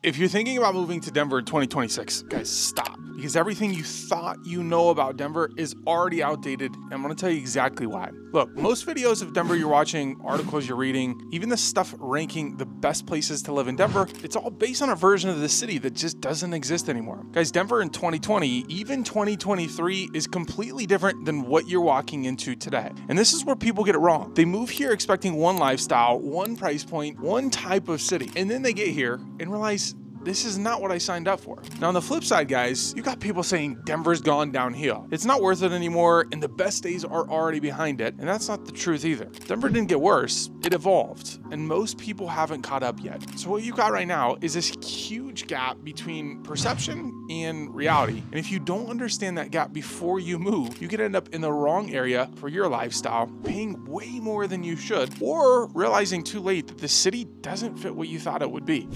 If you're thinking about moving to Denver in 2026, guys, stop. Because everything you thought you know about Denver is already outdated, and I'm going to tell you exactly why. Look, most videos of Denver you're watching, articles you're reading, even the stuff ranking the best places to live in Denver, it's all based on a version of the city that just doesn't exist anymore. Guys, Denver in 2020, even 2023, is completely different than what you're walking into today. And this is where people get it wrong. They move here expecting one lifestyle, one price point, one type of city, and then they get here and realize this is not what I signed up for. Now, on the flip side, guys, you got people saying Denver's gone downhill. It's not worth it anymore, and the best days are already behind it, and that's not the truth either. Denver didn't get worse, it evolved, and most people haven't caught up yet. So what you got right now is this huge gap between perception and reality, and if you don't understand that gap before you move, you could end up in the wrong area for your lifestyle, paying way more than you should, or realizing too late that the city doesn't fit what you thought it would be.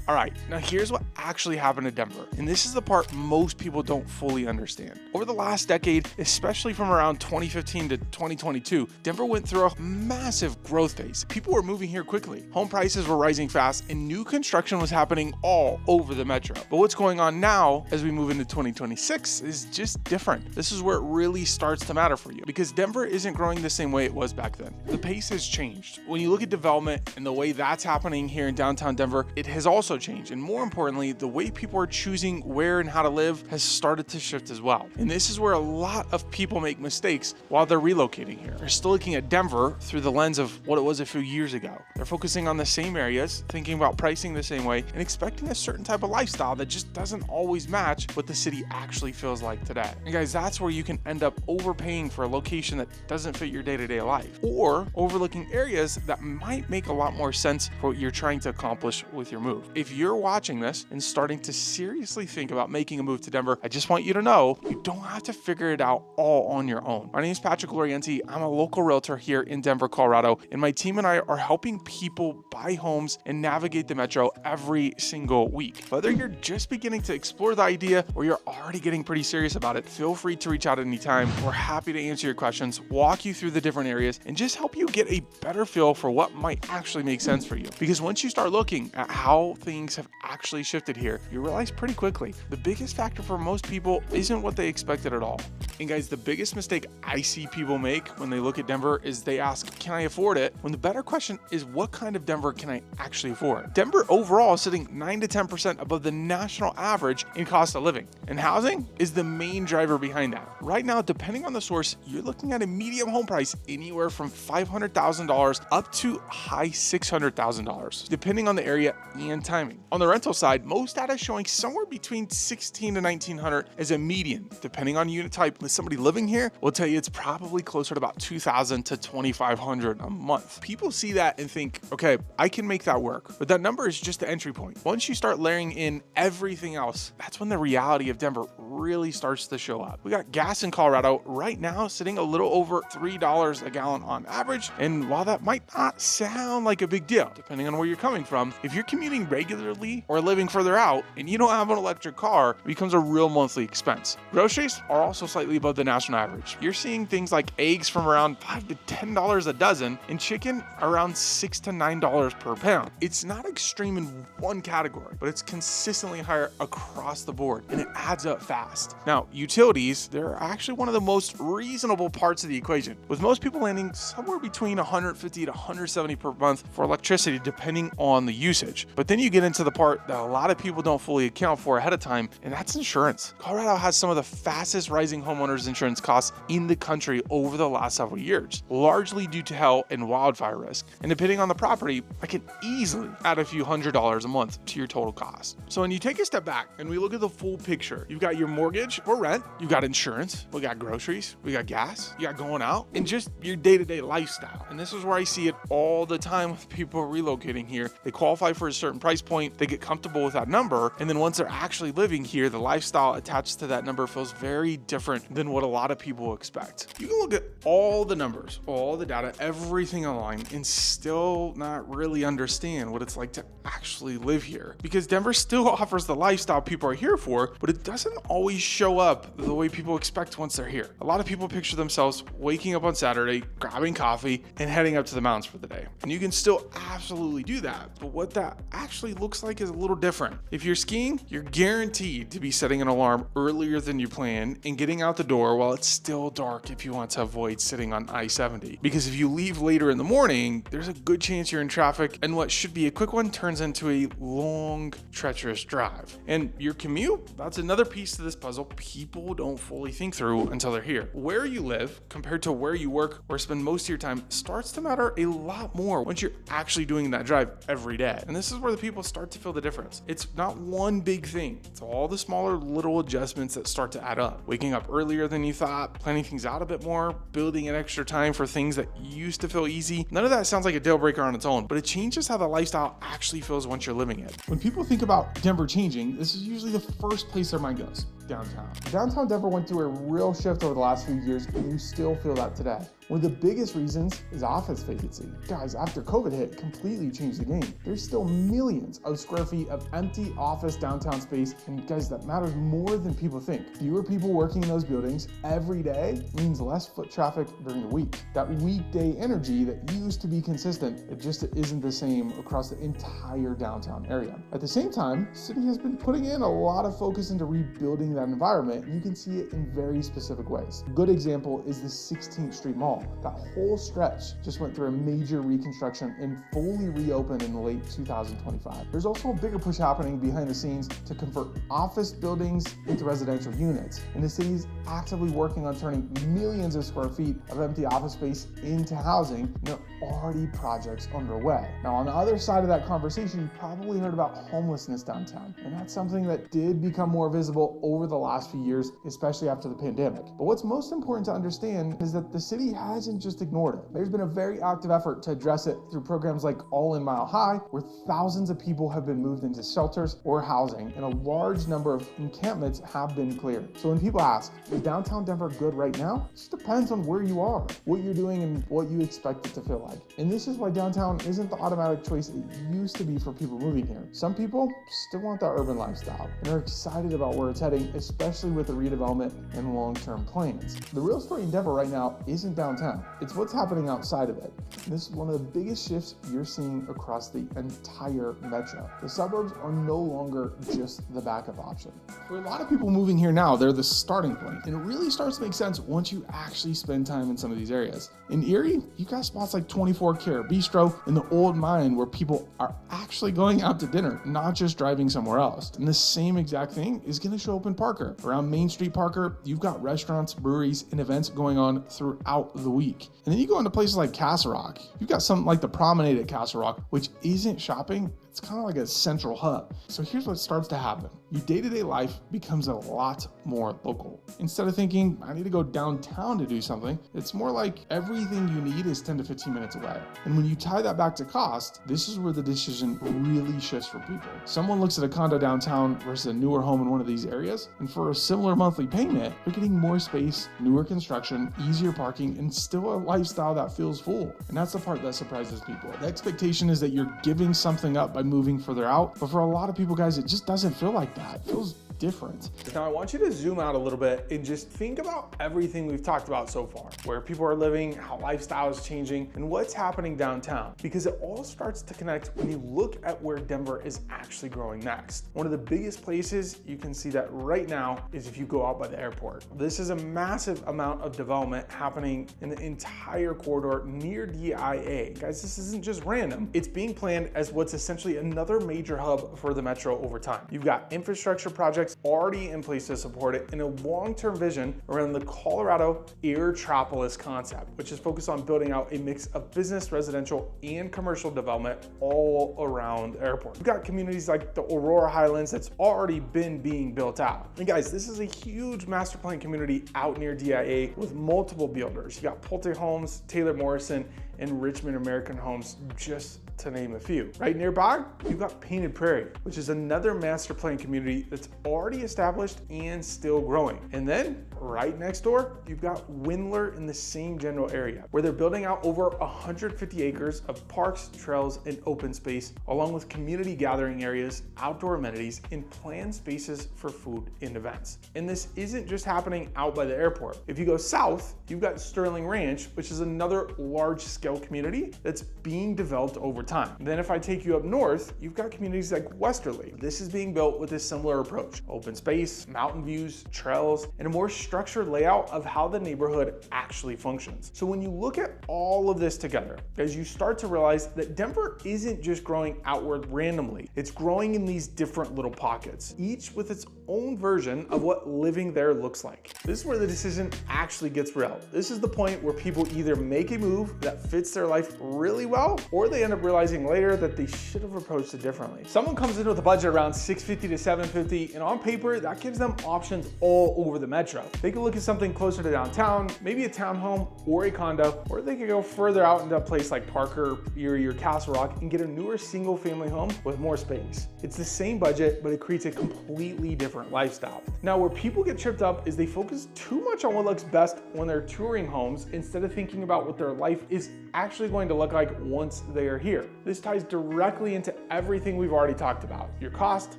All right, now here's what actually happened to Denver, and this is the part most people don't fully understand. Over the last decade, especially from around 2015 to 2022, Denver went through a massive growth phase. People were moving here quickly, home prices were rising fast, and new construction was happening all over the metro. But what's going on now as we move into 2026 is just different. This is where it really starts to matter for you, because Denver isn't growing the same way it was back then. The pace has changed. When you look at development and the way that's happening here in downtown Denver, it has also changed, and more importantly, the way people are choosing where and how to live has started to shift as well. And this is where a lot of people make mistakes while they're relocating here. They're still looking at Denver through the lens of what it was a few years ago. They're focusing on the same areas, thinking about pricing the same way, and expecting a certain type of lifestyle that just doesn't always match what the city actually feels like today. And guys, that's where you can end up overpaying for a location that doesn't fit your day-to-day life, or overlooking areas that might make a lot more sense for what you're trying to accomplish with your move. If you're watching this and starting to seriously think about making a move to Denver, I just want you to know you don't have to figure it out all on your own. My name is Patrick Laurienti. I'm a local realtor here in Denver, Colorado, and my team and I are helping people buy homes and navigate the metro every single week. Whether you're just beginning to explore the idea or you're already getting pretty serious about it, feel free to reach out anytime. We're happy to answer your questions, walk you through the different areas, and just help you get a better feel for what might actually make sense for you. Because once you start looking at how things have actually shifted here, you realize pretty quickly the biggest factor for most people isn't what they expected at all. And guys, the biggest mistake I see people make when they look at Denver is they ask, can I afford it? When the better question is, what kind of Denver can I actually afford? Denver overall is sitting 9 to 10% above the national average in cost of living, and housing is the main driver behind that. Right now, depending on the source, you're looking at a medium home price anywhere from $500,000 up to high $600,000, depending on the area and timing. On the rental side, most data is showing somewhere between $1,600 to $1,900 as a median. Depending on unit type, with somebody living here, will tell you it's probably closer to about $2,000 to $2,500 a month. People see that and think, okay, I can make that work. But that number is just the entry point. Once you start layering in everything else, that's when the reality of Denver really starts to show up. We got gas in Colorado right now sitting a little over $3 a gallon on average. And while that might not sound like a big deal, depending on where you're coming from, if you're commuting regularly or living further out and you don't have an electric car, it becomes a real monthly expense. Groceries are also slightly above the national average. You're seeing things like eggs from around $5 to $10 a dozen and chicken around $6 to $9 per pound. It's not extreme in one category, but it's consistently higher across the board, and it adds up fast. Now, utilities, they're actually one of the most reasonable parts of the equation, with most people landing somewhere between $150 to $170 per month for electricity, depending on the usage. But then you get into the part that a lot of people don't fully account for ahead of time, and that's insurance. Colorado has some of the fastest rising homeowners insurance costs in the country over the last several years, largely due to hail and wildfire risk. And depending on the property, I can easily add a few $100s a month to your total cost. So when you take a step back and we look at the full picture, you've got your mortgage or rent, you got insurance, we got groceries, we got gas, you got going out, and just your day-to-day lifestyle. And this is where I see it all the time with people relocating here. They qualify for a certain price point, they get comfortable with that number. And then once they're actually living here, the lifestyle attached to that number feels very different than what a lot of people expect. You can look at all the numbers, all the data, everything online, and still not really understand what it's like to actually live here. Because Denver still offers the lifestyle people are here for, but it doesn't always show up the way people expect once they're here. A lot of people picture themselves waking up on Saturday, grabbing coffee, and heading up to the mountains for the day. And you can still absolutely do that, but what that actually looks like is a little different. If you're skiing, you're guaranteed to be setting an alarm earlier than you plan and getting out the door while it's still dark if you want to avoid sitting on I-70. Because if you leave later in the morning, there's a good chance you're in traffic, and what should be a quick one turns into a long, treacherous drive. And your commute, that's another piece to this puzzle people don't fully think through until they're here. Where you live compared to where you work or spend most of your time starts to matter a lot more once you're actually doing that drive every day. And this is where the people start to feel the difference. It's not one big thing. It's all the smaller little adjustments that start to add up. Waking up earlier than you thought, planning things out a bit more, building an extra time for things that used to feel easy. None of that sounds like a deal breaker on its own, but it changes how the lifestyle actually feels once you're living it. When people think about Denver changing, this is usually the first place their mind goes: downtown. Downtown Denver went through a real shift over the last few years, and you still feel that today. One of the biggest reasons is office vacancy. Guys, after COVID hit, completely changed the game. There's still millions of square feet of empty office downtown space, and guys, that matters more than people think. Fewer people working in those buildings every day means less foot traffic during the week. That weekday energy that used to be consistent, it just isn't the same across the entire downtown area. At the same time, the city has been putting in a lot of focus into rebuilding that environment, and you can see it in very specific ways. A good example is the 16th Street Mall. That whole stretch just went through a major reconstruction and fully reopened in late 2025. There's also a bigger push happening behind the scenes to convert office buildings into residential units, and the city is actively working on turning millions of square feet of empty office space into housing, and there are already projects underway. Now, on the other side of that conversation, you probably heard about homelessness downtown, and that's something that did become more visible over the last few years, especially after the pandemic. But what's most important to understand is that the city hasn't just ignored it. There's been a very active effort to address it through programs like All in Mile High, where thousands of people have been moved into shelters or housing, and a large number of encampments have been cleared. So when people ask, is downtown Denver good right now? It just depends on where you are, what you're doing, and what you expect it to feel like. And this is why downtown isn't the automatic choice it used to be for people moving here. Some people still want that urban lifestyle and are excited about where it's heading, especially with the redevelopment and long-term plans. The real story in Denver right now isn't downtown. It's what's happening outside of it. And this is one of the biggest shifts you're seeing across the entire metro. The suburbs are no longer just the backup option. For a lot of people moving here now, they're the starting point. And it really starts to make sense once you actually spend time in some of these areas. In Erie, you got spots like 24 Karat Bistro and the Old Mine where people are actually going out to dinner, not just driving somewhere else. And the same exact thing is going to show up in Parker. Around Main Street Parker, you've got restaurants, breweries, and events going on throughout the week. And then you go into places like Castle Rock. You've got something like the Promenade at Castle Rock, which isn't shopping. It's kind of like a central hub. So here's what starts to happen. Your day-to-day life becomes a lot more local. Instead of thinking, I need to go downtown to do something, it's more like everything you need is 10 to 15 minutes away. And when you tie that back to cost, this is where the decision really shifts for people. Someone looks at a condo downtown versus a newer home in one of these areas, and for a similar monthly payment, they're getting more space, newer construction, easier parking, and still a lifestyle that feels full. And that's the part that surprises people. The expectation is that you're giving something up by moving further out, but for a lot of people, guys, it just doesn't feel like that. It feels different. Now, I want you to zoom out a little bit and just think about everything we've talked about so far, where people are living, how lifestyle is changing, and what's happening downtown, because it all starts to connect when you look at where Denver is actually growing next. One of the biggest places you can see that right now is if you go out by the airport. This is a massive amount of development happening in the entire corridor near DIA. Guys, this isn't just random. It's being planned as what's essentially another major hub for the metro over time. You've got infrastructure projects already in place to support it, and a long-term vision around the Colorado Airtropolis concept, which is focused on building out a mix of business, residential, and commercial development all around the airport. We've got communities like the Aurora Highlands that's already been being built out. And guys, this is a huge master plan community out near DIA with multiple builders. You got Pulte Homes, Taylor Morrison, and Richmond American Homes, just to name a few. Right nearby, you've got Painted Prairie, which is another master plan community that's already established and still growing. And then right next door, you've got Windler in the same general area, where they're building out over 150 acres of parks, trails, and open space, along with community gathering areas, outdoor amenities, and planned spaces for food and events. And this isn't just happening out by the airport. If you go south, you've got Sterling Ranch, which is another large-scale community that's being developed over time. Then if I take you up north, you've got communities like Westerly. This is being built with a similar approach: open space, mountain views, trails, and a more structured layout of how the neighborhood actually functions. So when you look at all of this together, as you start to realize that Denver isn't just growing outward randomly, it's growing in these different little pockets, each with its own version of what living there looks like. This is where the decision actually gets real. This is the point where people either make a move that fits their life really well, or they end up realizing later that they should have approached it differently. Someone comes in with a budget around $650 to $750, and on paper, that gives them options all over the metro. They could look at something closer to downtown, maybe a townhome or a condo, or they could go further out into a place like Parker, Erie, or Castle Rock and get a newer single family home with more space. It's the same budget, but it creates a completely different lifestyle. Now, where people get tripped up is they focus too much on what looks best when they're touring homes instead of thinking about what their life is actually going to look like once they are here. This ties directly into everything we've already talked about: your cost,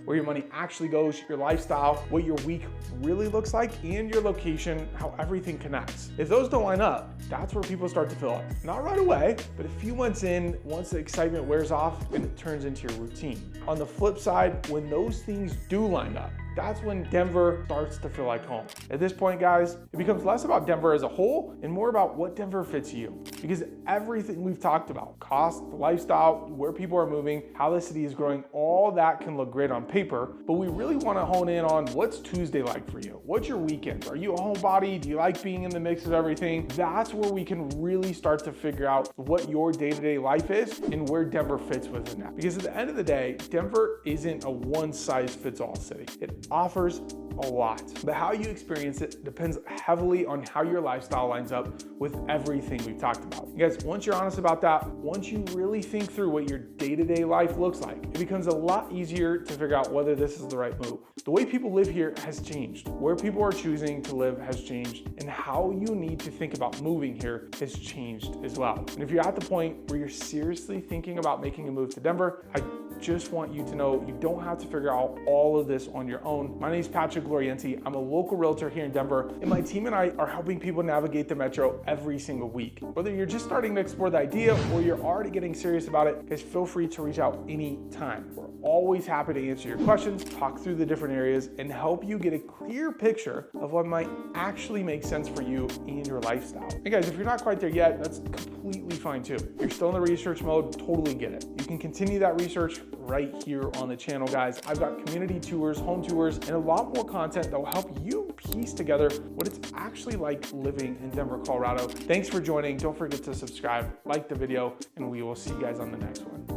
where your money actually goes, your lifestyle, what your week really looks like, and your location, how everything connects. If those don't line up, that's where people start to fill up. Not right away, but a few months in, once the excitement wears off and it turns into your routine. On the flip side, when those things do line up, that's when Denver starts to feel like home. At this point, guys, it becomes less about Denver as a whole and more about what Denver fits you. Because everything we've talked about, cost, lifestyle, where people are moving, how the city is growing, all that can look great on paper, but we really want to hone in on what's Tuesday like for you? What's your weekend? Are you a homebody? Do you like being in the mix of everything? That's where we can really start to figure out what your day-to-day life is and where Denver fits within that. Because at the end of the day, Denver isn't a one-size-fits-all city. It offers a lot, but how you experience it depends heavily on how your lifestyle lines up with everything we've talked about. You guys, once you're honest about that, once you really think through what your day-to-day life looks like, it becomes a lot easier to figure out whether this is the right move. The way people live here has changed. Where people are choosing to live has changed, and how you need to think about moving here has changed as well. And if you're at the point where you're seriously thinking about making a move to Denver, I just want you to know you don't have to figure out all of this on your own. My name is Patrick Laurienti. I'm a local realtor here in Denver, and my team and I are helping people navigate the metro every single week. Whether you're just starting to explore the idea or you're already getting serious about it, guys, feel free to reach out anytime. We're always happy to answer your questions, talk through the different areas, and help you get a clear picture of what might actually make sense for you and your lifestyle. And guys, if you're not quite there yet, that's completely fine too. If you're still in the research mode, totally get it. You can continue that research right here on the channel, guys. I've got community tours, home tours, and a lot more content that will help you piece together what it's actually like living in Denver, Colorado. Thanks for joining. Don't forget to subscribe, like the video, and we will see you guys on the next one.